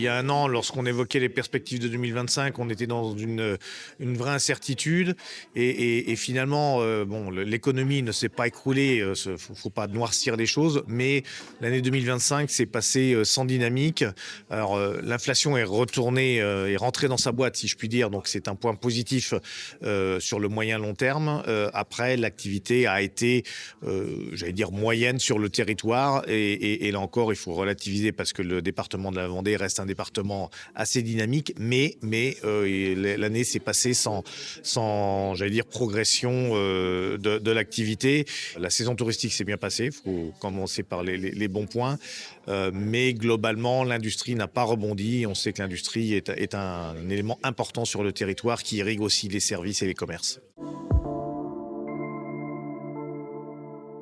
y a un an, lorsqu'on évoquait les perspectives de 2025, on était dans une vraie incertitude et finalement, bon, l'économie ne s'est pas écroulée, faut pas noircir les choses, mais l'année 2025 s'est passée, sans dynamique. Alors, l'inflation est retournée, est rentrée dans sa boîte, si je puis dire, donc c'est un point positif, sur le moyen long terme. Après, l'activité a été, j'allais dire moyenne sur le territoire et là encore, il faut relativiser parce que le département de la Vendée reste un département assez dynamique, mais l'année s'est passée sans j'allais dire progression, de l'activité. La saison touristique s'est bien passée, il faut commencer par les bons points, mais globalement, l'industrie n'a pas rebondi. On sait que l'industrie est un élément important sur le territoire qui irrigue aussi les services et les commerces.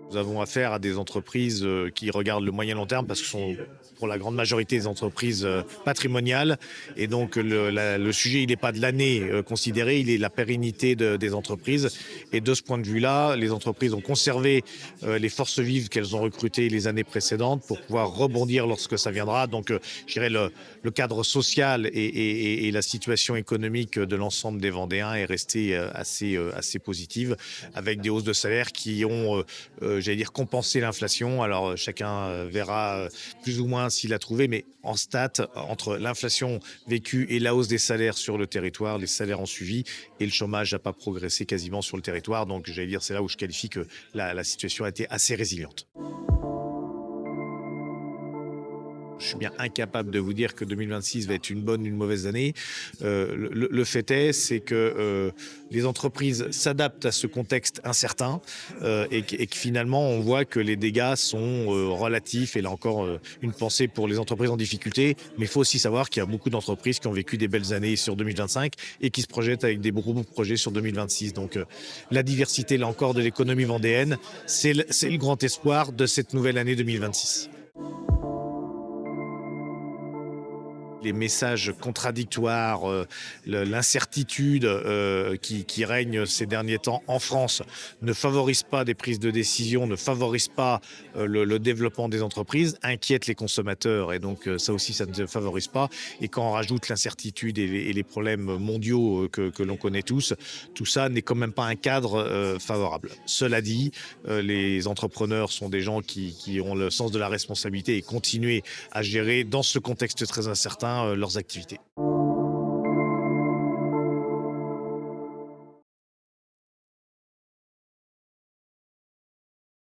Nous avons affaire à des entreprises qui regardent le moyen long terme parce que ce sont pour la grande majorité des entreprises patrimoniales. Et donc le sujet, il n'est pas de l'année considérée, il est la pérennité des entreprises. Et de ce point de vue-là, les entreprises ont conservé les forces vives qu'elles ont recrutées les années précédentes pour pouvoir rebondir lorsque ça viendra. Donc je dirais le cadre social et la situation économique de l'ensemble des Vendéens est restée assez positive avec des hausses de salaire qui ont j'allais dire compenser l'inflation. Alors chacun verra plus ou moins s'il a trouvé, mais en stat, entre l'inflation vécue et la hausse des salaires sur le territoire, les salaires ont suivi et le chômage n'a pas progressé quasiment sur le territoire. Donc j'allais dire, c'est là où je qualifie que la situation a été assez résiliente. Je suis bien incapable de vous dire que 2026 va être une bonne ou une mauvaise année. Le fait est, c'est que les entreprises s'adaptent à ce contexte incertain et que finalement, on voit que les dégâts sont relatifs. Et là encore, une pensée pour les entreprises en difficulté. Mais il faut aussi savoir qu'il y a beaucoup d'entreprises qui ont vécu des belles années sur 2025 et qui se projettent avec des gros projets sur 2026. Donc, la diversité, là encore, de l'économie vendéenne, c'est le grand espoir de cette nouvelle année 2026. Les messages contradictoires, l'incertitude qui règne ces derniers temps en France ne favorise pas des prises de décision, ne favorise pas le développement des entreprises, inquiète les consommateurs et donc ça aussi ça ne favorise pas. Et quand on rajoute l'incertitude et les problèmes mondiaux que l'on connaît tous, tout ça n'est quand même pas un cadre favorable. Cela dit, les entrepreneurs sont des gens qui ont le sens de la responsabilité et continuer à gérer dans ce contexte très incertain leurs activités.